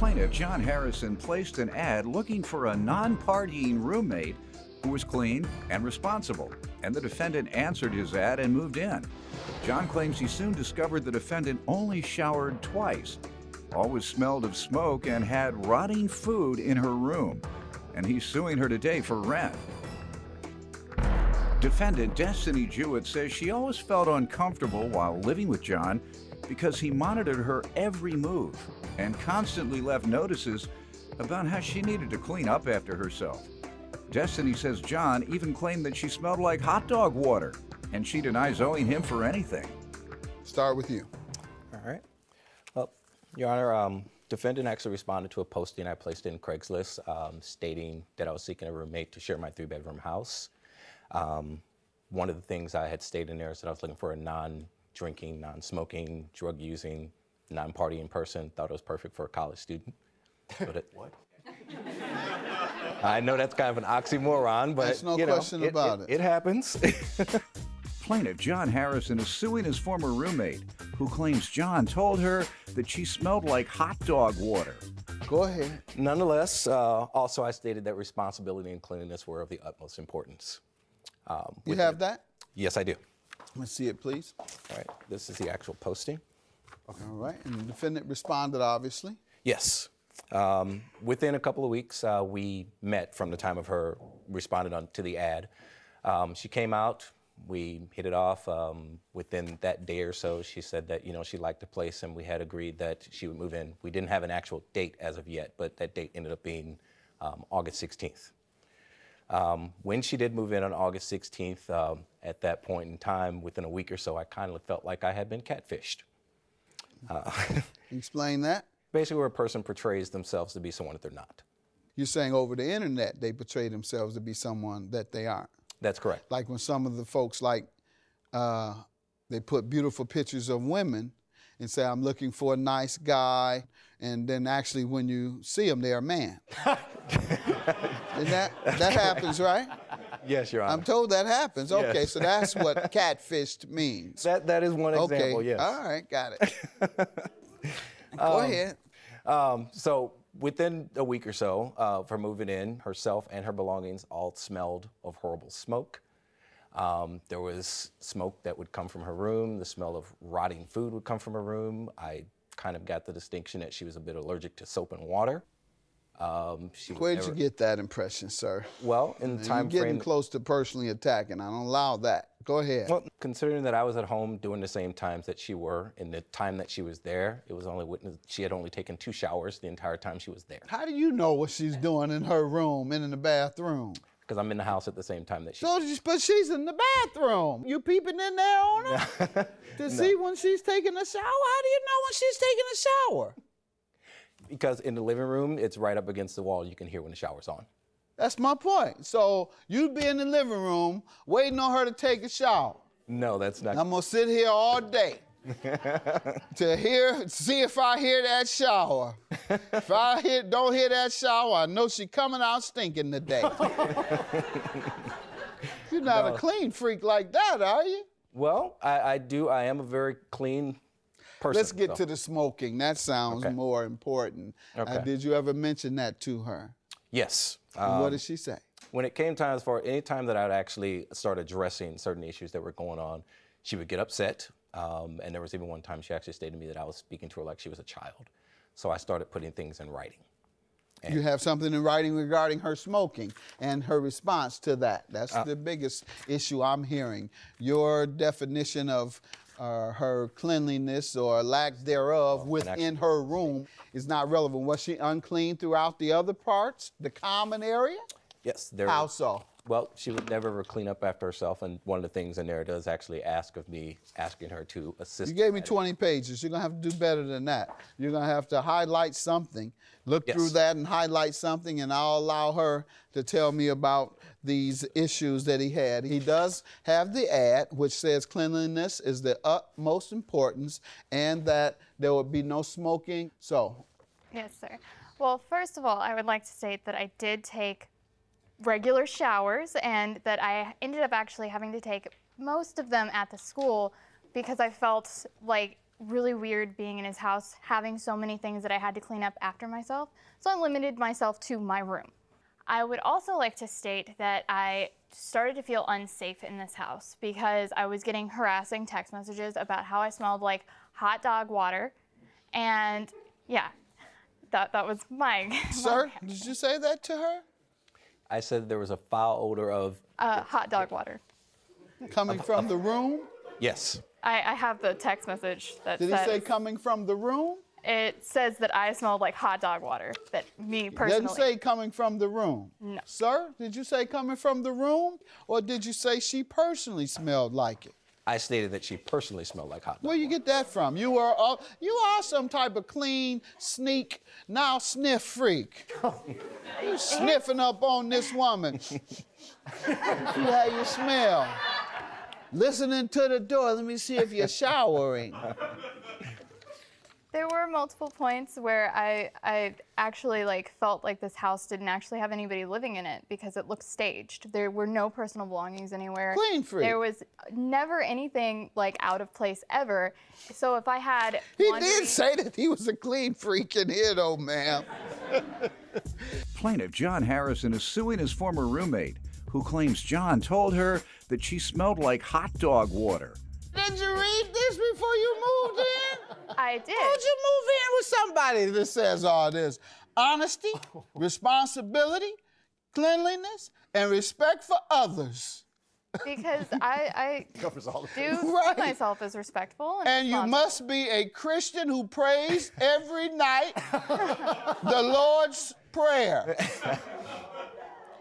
Plaintiff John Harrison placed an ad looking for a non-partying roommate who was clean and responsible, and the defendant answered his ad and moved in. John claims he soon discovered the defendant only showered twice, always smelled of smoke, and had rotting food in her room, and he's suing her today for rent. Defendant Destiny Jewett says she always felt uncomfortable while living with John because he monitored her every move and constantly left notices about how she needed to clean up after herself. Destiny says John even claimed that she smelled like hot dog water, and she denies owing him for anything. Start with you. All right. Well, Your Honor, defendant actually responded to a posting I placed in Craigslist stating that I was seeking a roommate to share my 3-bedroom house. One of the things I had stated in there is that I was looking for a non-drinking, non-smoking, drug-using, non-partying person. Thought it was perfect for a college student. What? I know that's kind of an oxymoron, but there's no question about it. It happens. Plaintiff John Harrison is suing his former roommate, who claims John told her that she smelled like hot dog water. Go ahead. Nonetheless, also I stated that responsibility and cleanliness were of the utmost importance. You have that? Yes, I do. Let's see it, please. All right, this is the actual posting. All right, and the defendant responded, obviously. Yes. Within a couple of weeks, we met from the time of her responding to the ad. She came out, we hit it off. Within that day or so, she said that, she liked the place and we had agreed that she would move in. We didn't have an actual date as of yet, but that date ended up being August 16th. When she did move in on August 16th, at that point in time, within a week or so, I kind of felt like I had been catfished. Explain that. Basically, where a person portrays themselves to be someone that they're not. You're saying over the internet they portray themselves to be someone that they aren't. That's correct. Like when some of the folks they put beautiful pictures of women and say, I'm looking for a nice guy, and then actually when you see them, they're a man. And that happens, right? Yes, Your Honor. I'm told that happens. Yes. Okay, so that's what catfished means. That is one example, okay. yes. All right, got it. Go ahead. So within a week or so of her moving in, herself and her belongings all smelled of horrible smoke. There was smoke that would come from her room. The smell of rotting food would come from her room. I kind of got the distinction that she was a bit allergic to soap and water. Where'd you get that impression, sir? Well, in the time frame... You're getting close to personally attacking. I don't allow that. Go ahead. Well, considering that I was at home doing the same times that she were, in the time that she was there, it was she had only taken 2 showers the entire time she was there. How do you know what she's doing in her room and in the bathroom? Because I'm in the house at the same time that she But she's in the bathroom. You peeping in there on her to see when she's taking a shower? How do you know when she's taking a shower? Because in the living room, it's right up against the wall. You can hear when the shower's on. That's my point. So you'd be in the living room waiting on her to take a shower. No, that's not. I'm gonna sit here all day to see if I hear that shower. If I don't hear that shower, I know she's coming out stinking today. You're not a clean freak like that, are you? Well, I am a very clean person. Let's get to the smoking. That sounds more important. Okay. Did you ever mention that to her? Yes. What did she say? When it came time for any time that I'd actually start addressing certain issues that were going on, she would get upset. And there was even one time she actually stated to me that I was speaking to her like she was a child. So I started putting things in writing. And you have something in writing regarding her smoking and her response to that. That's the biggest issue I'm hearing. Your definition of her cleanliness or lack thereof within her room is not relevant. Was she unclean throughout the other parts, the common area? Yes. How so? Well, she would never ever clean up after herself, and one of the things in there does actually ask of me, asking her to assist. You gave me 20 pages. You're going to have to do better than that. You're going to have to highlight something, look through that and highlight something, and I'll allow her to tell me about these issues that he had. He does have the ad, which says cleanliness is the utmost importance and that there would be no smoking. So. Yes, sir. Well, first of all, I would like to state that I did take regular showers and that I ended up actually having to take most of them at the school because I felt like really weird being in his house, having so many things that I had to clean up after myself, so I limited myself to my room. I would also like to state that I started to feel unsafe in this house because I was getting harassing text messages about how I smelled like hot dog water, and yeah, that was my... Sir, did you say that to her? I said there was a foul odor of... hot dog water. Coming from the room? Yes. I have the text message that Did says... he say coming from the room? It says that I smelled like hot dog water, that me personally... Didn't say coming from the room. No. Sir, did you say coming from the room? Or did you say she personally smelled like it? I stated that she personally smelled like hot dog. Where you get that from? You are some type of clean, sneak, now sniff freak. You sniffing up on this woman. See how you smell. Listening to the door, let me see if you're showering. There were multiple points where I actually felt like this house didn't actually have anybody living in it because it looked staged. There were no personal belongings anywhere. Clean freak. There was never anything out of place ever. So if I had He did say that he was a clean freak in here though, ma'am. Plaintiff John Harrison is suing his former roommate, who claims John told her that she smelled like hot dog water. Did you read this before you moved in? I did. Why don't you move in with somebody that says all this? Honesty, responsibility, cleanliness, and respect for others. Because I do see Right. myself as respectful. And you responsible. must be a Christian who prays every night the Lord's Prayer.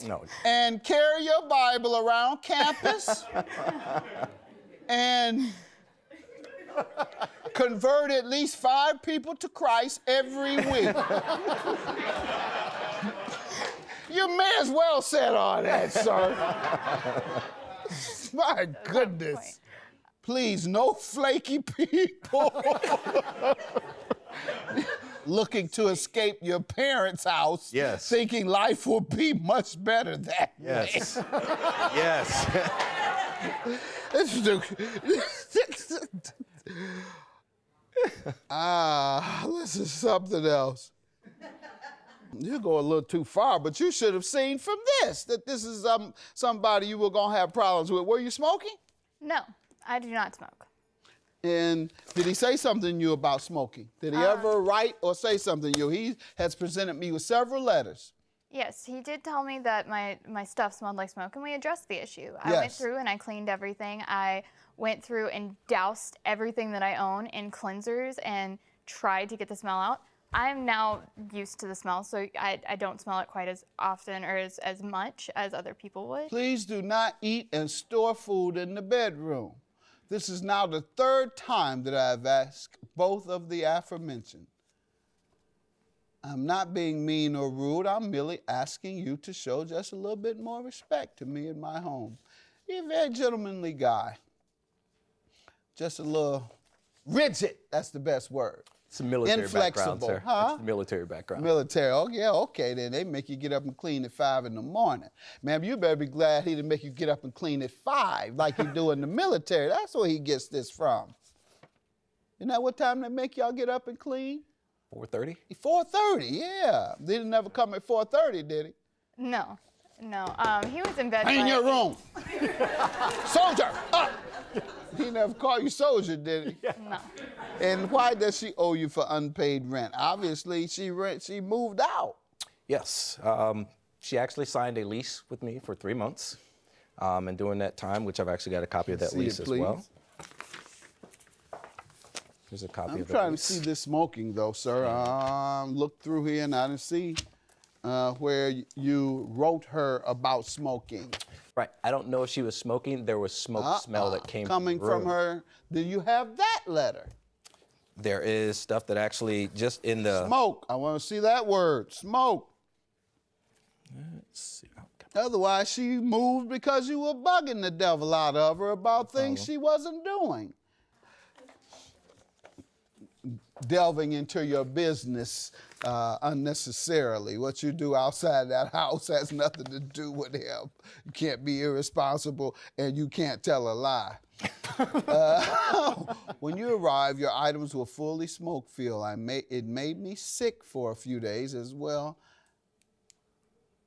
No. And carry your Bible around campus. And convert at least 5 people to Christ every week. You may as well said all that, sir. My goodness. Please, no flaky people looking to escape your parents' house, Yes. thinking life will be much better that way. Yes. Yes. This is this is something else. You go a little too far, but you should have seen from this that this is somebody you were gonna have problems with. Were you smoking? No, I do not smoke. And did he say something to you about smoking? Did he ever write or say something to you? He has presented me with several letters. Yes, he did tell me that my stuff smelled like smoke, and we addressed the issue. I Yes. went through and I cleaned everything. I went through and doused everything that I own in cleansers and tried to get the smell out. I'm now used to the smell, so I don't smell it quite as often or as much as other people would. Please do not eat and store food in the bedroom. This is now the 3rd time that I've asked both of the aforementioned. I'm not being mean or rude. I'm merely asking you to show just a little bit more respect to me in my home. You're a very gentlemanly guy. Just a little rigid, that's the best word. It's a military background, Inflexible, sir. huh? It's a military background. Military, oh yeah, okay then. They make you get up and clean at 5 in the morning. Ma'am, you better be glad he didn't make you get up and clean at 5 like you do in the military. That's where he gets this from. Isn't that what time they make y'all get up and clean? 4:30? 4:30, yeah. They didn't ever come at 4:30, did he? No. He was in bed. In by your 8. room. Soldier, up! He never called you soldier, did he? No. And why does she owe you for unpaid rent? Obviously, she moved out. Yes. She actually signed a lease with me for 3 months. And during that time, which I've actually got a copy of that See lease it, as please. well. Here's a copy I'm of the trying to lease. see this smoking though, sir. Look through here and I didn't see where you wrote her about smoking. Right. I don't know if she was smoking. There was smoke smell that came coming from the room. from her. Do you have that letter? There is stuff that actually just in the... Smoke. I want to see that word. Smoke. Let's see. Otherwise, she moved because you were bugging the devil out of her about things she wasn't doing. delving into your business unnecessarily. What you do outside that house has nothing to do with him. You can't be irresponsible and you can't tell a lie. When you arrived, your items were fully smoke-filled. It made me sick for a few days, as well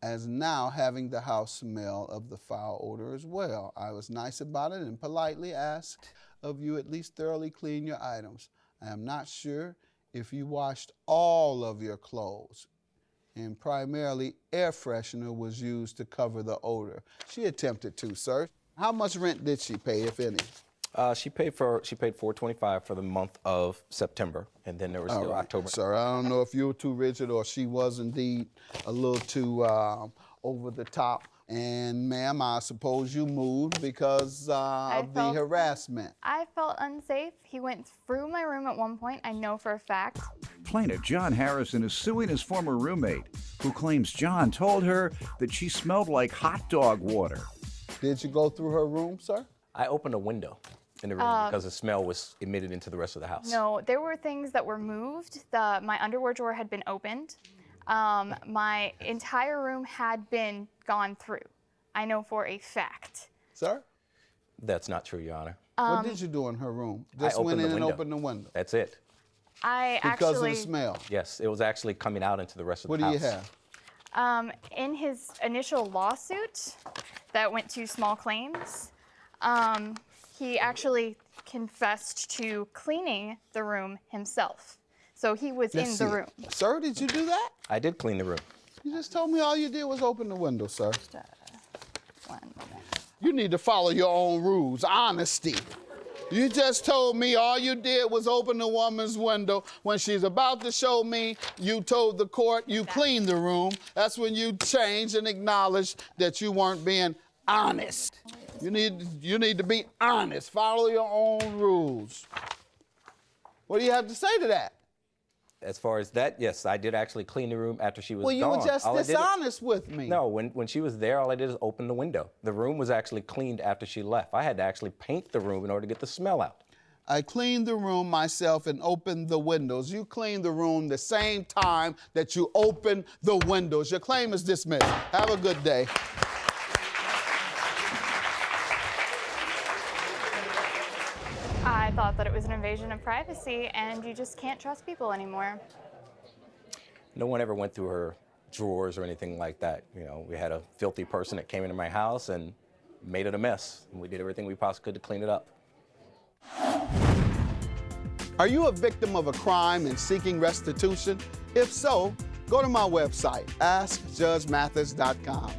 as now having the house smell of the foul odor as well. I was nice about it and politely asked of you at least thoroughly clean your items. I am not sure if you washed all of your clothes, and primarily air freshener was used to cover the odor. She attempted to, sir. How much rent did she pay, if any? She paid $425 for the month of September, and then there was still October. Sir, I don't know if you were too rigid or she was indeed a little too over the top. And ma'am, I suppose you moved because of the harassment. I felt unsafe. He went through my room at one point, I know for a fact. Plaintiff John Harrison is suing his former roommate, who claims John told her that she smelled like hot dog water. Did you go through her room, sir? I opened a window in the room because the smell was emitted into the rest of the house. No, there were things that were moved. My underwear drawer had been opened. My entire room had been gone through. I know for a fact. Sir? That's not true, Your Honor. What did you do in her room? Just went in and opened the window. That's it. Because of the smell? Yes, it was actually coming out into the rest of the house. What do you have? In his initial lawsuit that went to small claims, he actually confessed to cleaning the room himself. So he was in the room. Sir, did you do that? I did clean the room. You just told me all you did was open the window, sir. Just, 1 moment. You need to follow your own rules. Honesty. You just told me all you did was open the woman's window. When she's about to show me, you told the court you cleaned the room. That's when you changed and acknowledged that you weren't being honest. You need to be honest. Follow your own rules. What do you have to say to that? As far as that, yes, I did actually clean the room after she was gone. Well, you were just dishonest with me. No, when she was there, all I did is open the window. The room was actually cleaned after she left. I had to actually paint the room in order to get the smell out. I cleaned the room myself and opened the windows. You cleaned the room the same time that you opened the windows. Your claim is dismissed. Have a good day. I thought that it was an invasion of privacy, and you just can't trust people anymore. No one ever went through her drawers or anything like that. You know, we had a filthy person that came into my house and made it a mess. And we did everything we possibly could to clean it up. Are you a victim of a crime and seeking restitution? If so, go to my website, askjudgemathis.com.